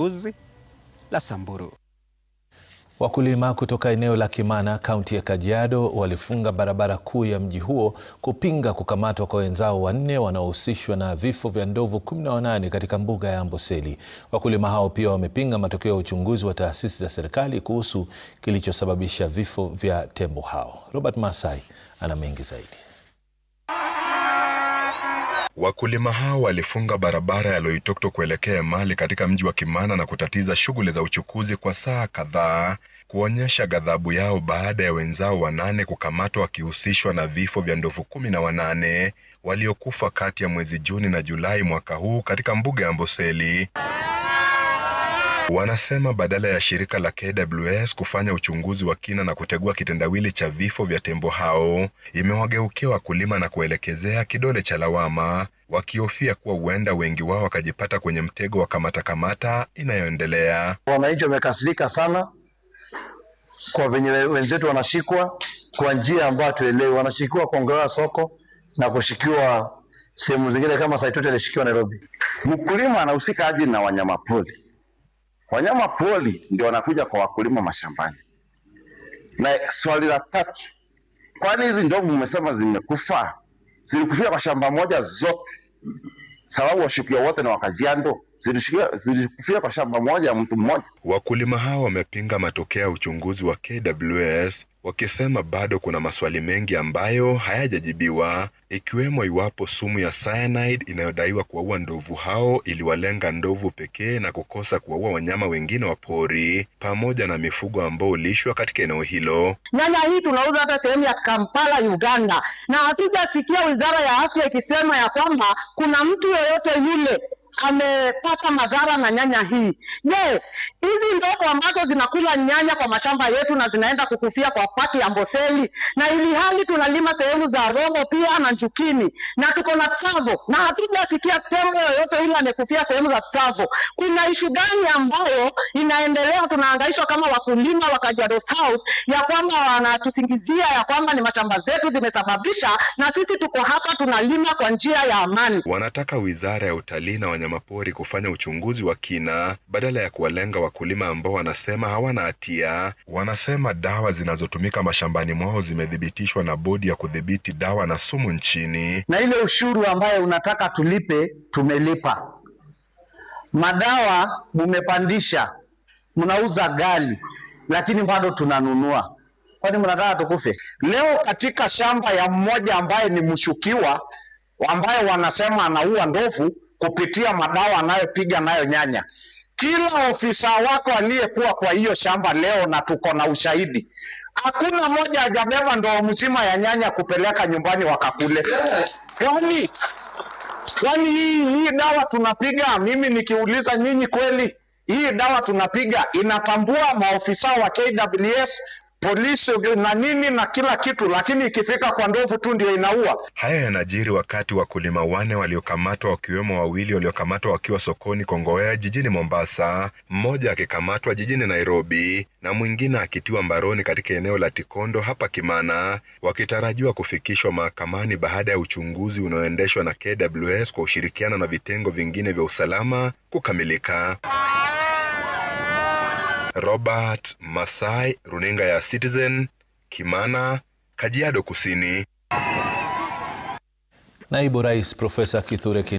uzi la Samburu. Wakulima kutoka eneo la Kimana, kaunti ya Kajiado walifunga barabara kuu ya mji huo kupinga kukamatwa kwa wenzao wanne wanaohusishwa na vifo vya ndovu 18 katika mbuga ya Amboseli. Wakulima hao pia wamepinga matokeo ya uchunguzi wa taasisi za serikali kuhusu kilichosababisha vifo vya tembo hao. Robert Masai ana mengi zaidi. Wakulima hao walifunga barabara ya Loitoktok kuelekea Emali katika mji wa Kimana na kutatiza shughuli za uchukuzi kwa saa kadhaa, kuonyesha ghadhabu yao baada ya wenzao 8 kukamatwa wakihusishwa na vifo vya ndovu 18 waliokufa kati ya mwezi Juni na Julai mwaka huu katika mbuga ya Amboseli. Wanasema badala ya shirika la KWS kufanya uchunguzi wa kina na kutegua kitendawili cha vifo vya tembo hao, imewageukia wakulima na kuelekezea kidole cha lawama, wakihofia kuwa huenda wengi wao wakajipata kwenye mtego wa kamata inayoendelea. Wananchi wamekasirika sana kwa venye wenzetu wanashikwa kwa njia ambayo tuelewe. Wanashikiwa Kongoa soko na kushikiwa sehemu zingine kama Saitoti alishikiwa Nairobi. Mkulima anahusika aje na wanyama pori? Wanyama pori ndio wanakuja kwa wakulima mashambani. Na swali la tatu, kwani hizi ndovu mmesema zimekufa? Zilikufia kwa shamba moja zote? Sababu washukiwa wote na Wakajiado. Zilikufia kwa shamba moja mtu mmoja. Wakulima hao wamepinga matokeo ya uchunguzi wa KWS, wakisema bado kuna maswali mengi ambayo hayajajibiwa, ikiwemo iwapo sumu ya cyanide inayodaiwa kuwaua ndovu hao iliwalenga ndovu pekee na kukosa kuwaua wanyama wengine wa pori pamoja na mifugo ambao ulishwa katika eneo hilo. Nyanya hii tunauza hata sehemu ya Kampala, Uganda, na hatujasikia Wizara ya Afya ikisema ya kwamba kuna mtu yoyote yule amepata madhara na nyanya hii. Je, hizi ndovu ambazo zinakula nyanya kwa mashamba yetu na zinaenda kukufia kwa paki ya Amboseli, na ili hali tunalima sehemu za Rongo pia na Njukini na tuko na Tsavo, na hatujasikia tembo yoyote yule amekufia sehemu za Tsavo. Kuna ishu gani ambayo inaendelea? Tunahangaishwa kama wakulima wa Kajiado South ya kwamba wanatusingizia ya kwamba ni mashamba zetu zimesababisha, na sisi tuko hapa tunalima kwa njia ya amani. Wanataka Wizara ya Utalii na Wanyamapori kufanya uchunguzi wa kina badala ya kuwalenga wakulima ambao wanasema hawana hatia. Wanasema dawa zinazotumika mashambani mwao zimethibitishwa na Bodi ya Kudhibiti Dawa na Sumu nchini. Na ile ushuru ambayo unataka tulipe, tumelipa. Madawa mumepandisha, mnauza ghali, lakini bado tunanunua. Kwani mnataka tukufe? Leo katika shamba ya mmoja ambaye ni mshukiwa ambaye wanasema anaua ndovu kupitia madawa anayopiga nayo nyanya, kila ofisa wako aliyekuwa kwa hiyo shamba leo, na tuko na ushahidi, hakuna mmoja hajabeba ndoo mzima ya nyanya kupeleka nyumbani wakakule. Kwani hii dawa tunapiga, mimi nikiuliza nyinyi, kweli hii dawa tunapiga inatambua maofisa wa KWS, polisi na nini na kila kitu, lakini ikifika kwa ndovu tu ndio inaua? Haya yanajiri wakati wakulima 4 waliokamatwa, wakiwemo 2 waliokamatwa wakiwa sokoni Kongoa jijini Mombasa, mmoja akikamatwa jijini Nairobi na mwingine akitiwa mbaroni katika eneo la Tikondo hapa Kimana, wakitarajiwa kufikishwa mahakamani baada ya uchunguzi unaoendeshwa na KWS kwa ushirikiano na vitengo vingine vya usalama kukamilika. Robert Masai, runinga ya Citizen, Kimana, Kajiado Kusini. Naibu Rais Profesa Kithure